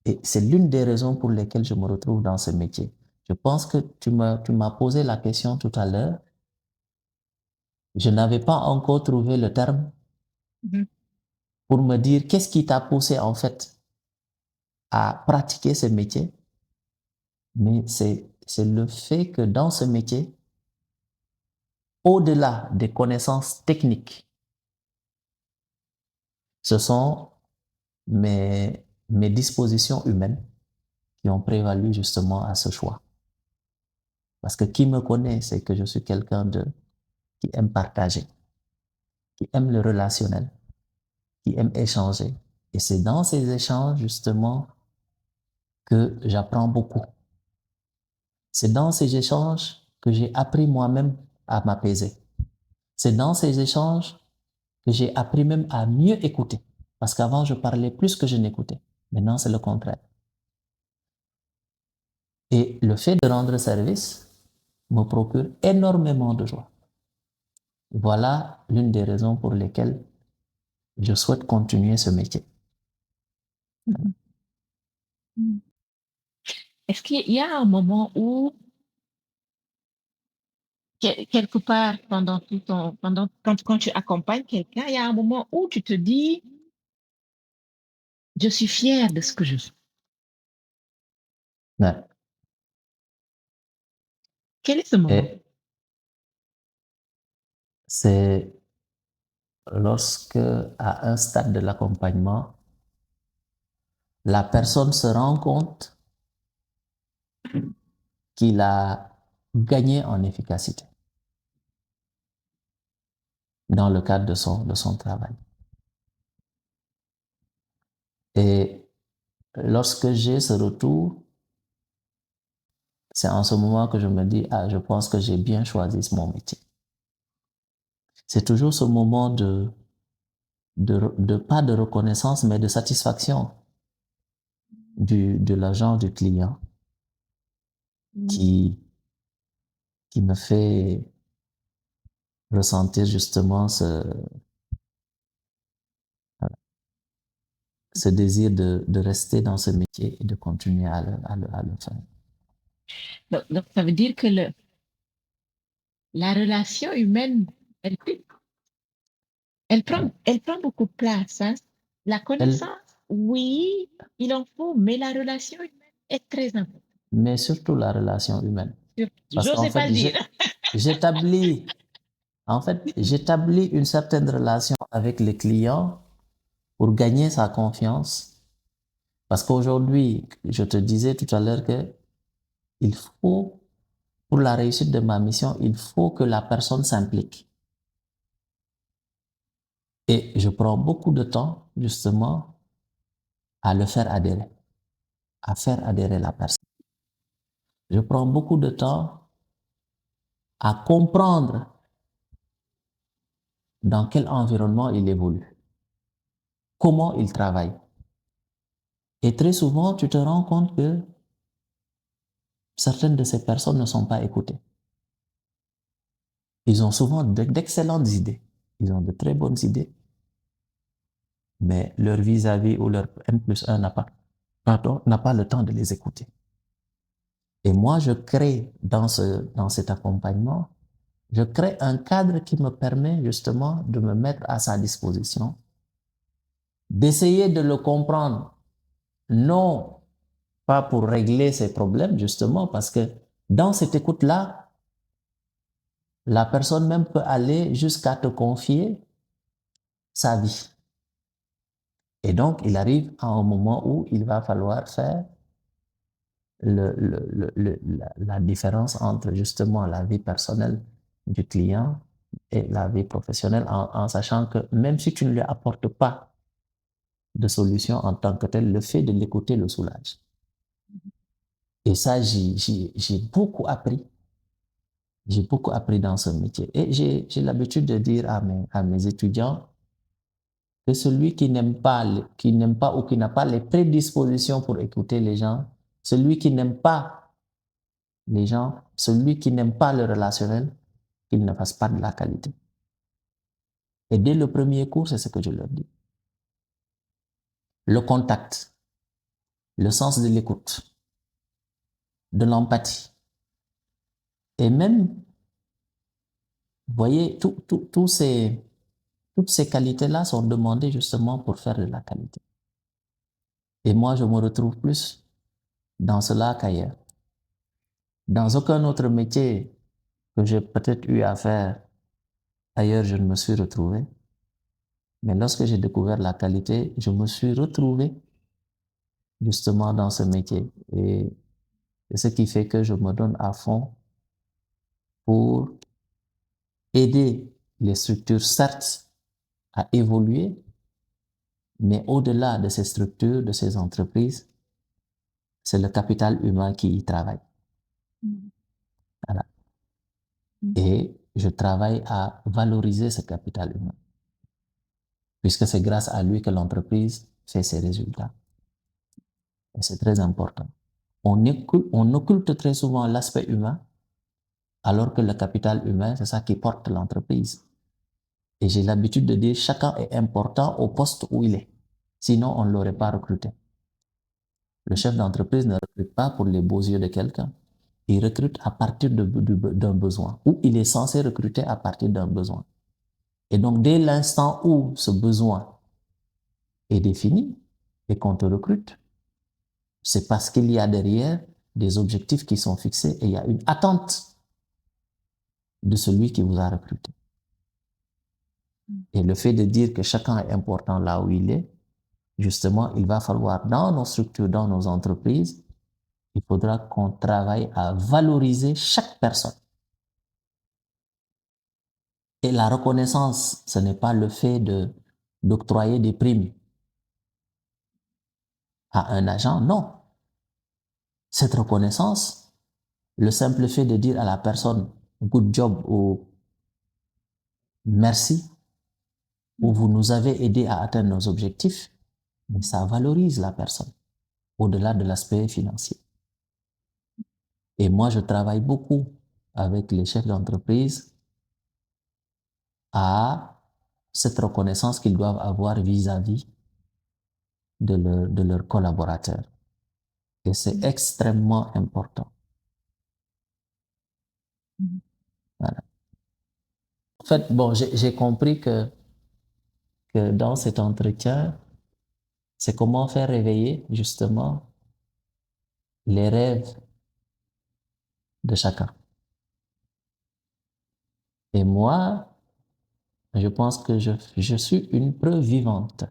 Et c'est l'une des raisons pour lesquelles je me retrouve dans ce métier. Je pense que tu m'as posé la question tout à l'heure. Je n'avais pas encore trouvé le terme pour me dire qu'est-ce qui t'a poussé en fait à pratiquer ce métier. Mais c'est le fait que dans ce métier, au-delà des connaissances techniques, ce sont mes dispositions humaines qui ont prévalu justement à ce choix. Parce que qui me connaît, c'est que je suis quelqu'un qui aime partager, qui aime le relationnel, qui aime échanger. Et c'est dans ces échanges, justement, que j'apprends beaucoup. C'est dans ces échanges que j'ai appris moi-même à m'apaiser. C'est dans ces échanges que j'ai appris même à mieux écouter. Parce qu'avant, je parlais plus que je n'écoutais. Maintenant, c'est le contraire. Et le fait de rendre service me procure énormément de joie. Voilà l'une des raisons pour lesquelles je souhaite continuer ce métier. Est-ce qu'il y a un moment où, quelque part, quand tu accompagnes quelqu'un, il y a un moment où tu te dis, je suis fière de ce que je fais. Ouais. Quel est ce moment? Et c'est lorsque, à un stade de l'accompagnement, la personne se rend compte qu'il a gagné en efficacité dans le cadre de son travail. Et lorsque j'ai ce retour, c'est en ce moment que je me dis, ah, je pense que j'ai bien choisi mon métier. C'est toujours ce moment pas de reconnaissance, mais de satisfaction de l'agent, du client, qui me fait ressentir justement ce désir de rester dans ce métier et de continuer à le faire. Donc, ça veut dire que la relation humaine, elle, elle prend beaucoup de place, hein. La Elle, connaissance, oui, il en faut, mais la relation humaine est très importante. mais surtout la relation humaine. Parce qu'en J'osais pas fait, le dire. j'établis, j'établis une certaine relation avec le client pour gagner sa confiance. Parce qu'aujourd'hui, je te disais tout à l'heure que il faut, pour la réussite de ma mission, il faut que la personne s'implique. Et je prends beaucoup de temps, justement, à le faire adhérer, à faire adhérer la personne. Je prends beaucoup de temps à comprendre dans quel environnement il évolue, comment il travaille. Et très souvent, tu te rends compte que certaines de ces personnes ne sont pas écoutées. Ils ont souvent d'excellentes idées. Ils ont de très bonnes idées. Mais leur vis-à-vis ou leur N+1 n'a pas le temps de les écouter. Et moi, je crée dans cet accompagnement, je crée un cadre qui me permet justement de me mettre à sa disposition, d'essayer de le comprendre, non pas pour régler ses problèmes, justement, parce que dans cette écoute-là, la personne même peut aller jusqu'à te confier sa vie. Et donc, il arrive à un moment où il va falloir faire la différence entre justement la vie personnelle du client et la vie professionnelle en sachant que même si tu ne lui apportes pas de solution en tant que tel, le fait de l'écouter le soulage. Et ça, j'ai beaucoup appris. J'ai beaucoup appris dans ce métier. Et j'ai l'habitude de dire à mes étudiants que celui qui n'aime pas ou qui n'a pas les prédispositions pour écouter les gens, celui qui n'aime pas les gens, celui qui n'aime pas le relationnel, qu'il ne fasse pas de la qualité. Et dès le premier cours, c'est ce que je leur dis. Le contact, le sens de l'écoute, de l'empathie. Et même, vous voyez, toutes ces qualités-là sont demandées justement pour faire de la qualité. Et moi, je me retrouve plus dans cela qu'ailleurs. Dans aucun autre métier que j'ai peut-être eu à faire ailleurs, je ne me suis retrouvé. Mais lorsque j'ai découvert la qualité, je me suis retrouvé justement dans ce métier. Et c'est ce qui fait que je me donne à fond pour aider les structures, certes, à évoluer, mais au-delà de ces structures, de ces entreprises, c'est le capital humain qui y travaille. Voilà. Et je travaille à valoriser ce capital humain, puisque c'est grâce à lui que l'entreprise fait ses résultats. Et c'est très important. On occulte très souvent l'aspect humain, alors que le capital humain, c'est ça qui porte l'entreprise. Et j'ai l'habitude de dire chacun est important au poste où il est. Sinon, on ne l'aurait pas recruté. Le chef d'entreprise ne recrute pas pour les beaux yeux de quelqu'un. Il recrute à partir d'un besoin, ou il est censé recruter à partir d'un besoin. Et donc, dès l'instant où ce besoin est défini et qu'on te recrute, c'est parce qu'il y a derrière des objectifs qui sont fixés et il y a une attente de celui qui vous a recruté. Et le fait de dire que chacun est important là où il est, justement, il va falloir dans nos structures, dans nos entreprises, il faudra qu'on travaille à valoriser chaque personne. Et la reconnaissance, ce n'est pas le fait d'octroyer des primes à un agent, non. Cette reconnaissance, le simple fait de dire à la personne good job ou merci, ou vous nous avez aidé à atteindre nos objectifs, mais ça valorise la personne au-delà de l'aspect financier. Et moi, je travaille beaucoup avec les chefs d'entreprise à cette reconnaissance qu'ils doivent avoir vis-à-vis de leurs collaborateurs. Et c'est extrêmement important. Voilà. En fait, bon, j'ai compris que dans cet entretien, c'est comment faire réveiller justement les rêves de chacun. Et moi, je pense que je suis une preuve vivante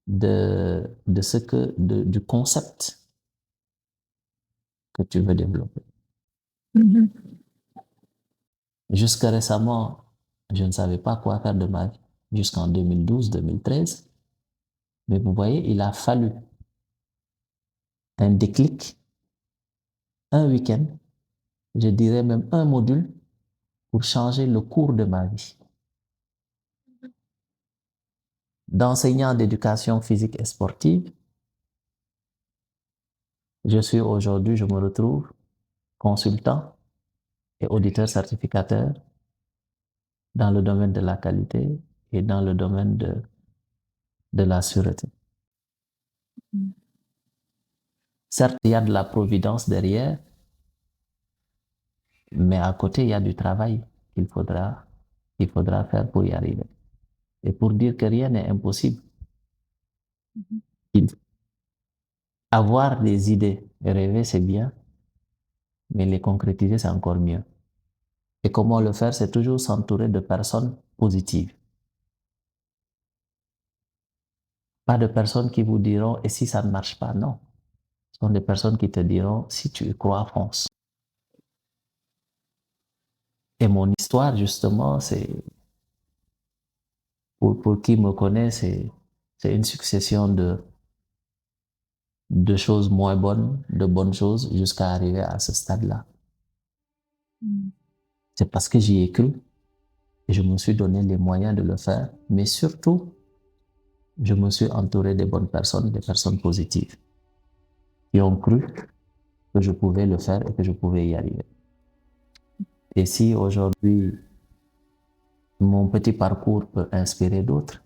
du concept que tu veux développer. Jusqu'à récemment, je ne savais pas quoi faire de ma vie, jusqu'en 2012-2013. Mais vous voyez, il a fallu un déclic, un week-end, je dirais même un module, pour changer le cours de ma vie. D'enseignant d'éducation physique et sportive, je suis aujourd'hui, je me retrouve consultant et auditeur certificateur dans le domaine de la qualité et dans le domaine de la sûreté. Certes, il y a de la providence derrière, Mais à côté, il y a du travail qu'il faudra faire pour y arriver. Et pour dire que rien n'est impossible, avoir des idées et rêver, c'est bien, mais les concrétiser, c'est encore mieux. Et comment le faire? C'est toujours s'entourer de personnes positives. Pas de personnes qui vous diront, et si ça ne marche pas? Non. Ce sont des personnes qui te diront, si tu y crois, fonce. Et mon histoire, justement, c'est, pour qui me connaît, c'est une succession de choses moins bonnes, de bonnes choses, jusqu'à arriver à ce stade-là. C'est parce que j'y ai cru et je me suis donné les moyens de le faire, mais surtout, je me suis entouré des bonnes personnes, des personnes positives, qui ont cru que je pouvais le faire et que je pouvais y arriver. Et si aujourd'hui, mon petit parcours peut inspirer d'autres,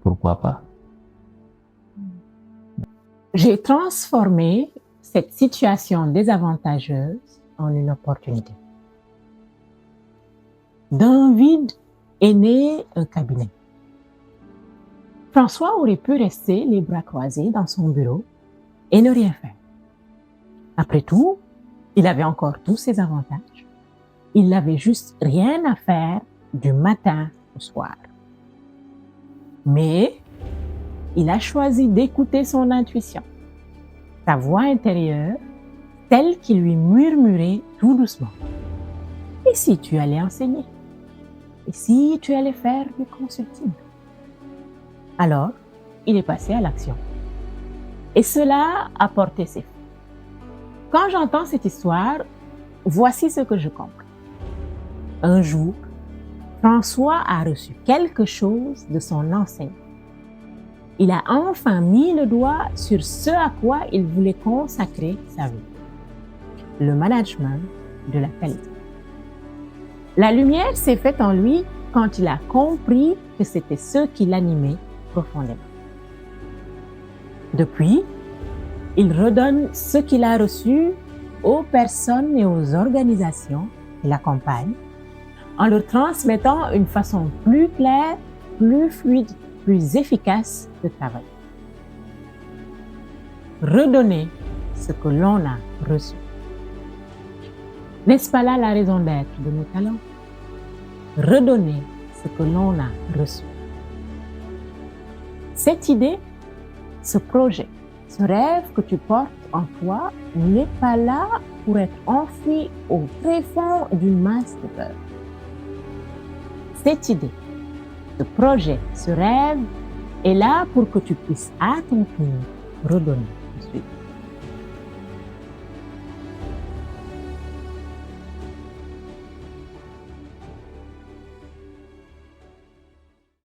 pourquoi pas? J'ai transformé cette situation désavantageuse en une opportunité. D'un vide est né un cabinet. François aurait pu rester les bras croisés dans son bureau et ne rien faire. Après tout, il avait encore tous ses avantages. Il n'avait juste rien à faire du matin au soir. Mais il a choisi d'écouter son intuition, sa voix intérieure, celle qui lui murmurait tout doucement. Et si tu allais enseigner? Et si tu allais faire du consulting? Alors, il est passé à l'action. Et cela a porté ses fruits. Quand j'entends cette histoire, voici ce que je comprends. Un jour, François a reçu quelque chose de son enseignant. Il a enfin mis le doigt sur ce à quoi il voulait consacrer sa vie. Le management de la qualité. La lumière s'est faite en lui quand il a compris que c'était ce qui l'animait profondément. Depuis, il redonne ce qu'il a reçu aux personnes et aux organisations qui l'accompagnent en leur transmettant une façon plus claire, plus fluide, plus efficace de travailler. Redonner ce que l'on a reçu. N'est-ce pas là la raison d'être de nos talents? Redonner ce que l'on a reçu. Cette idée, ce projet, ce rêve que tu portes en toi n'est pas là pour être enfoui au très fond d'une masse de peur. Cette idée, ce projet, ce rêve est là pour que tu puisses à ton tour redonner ensuite.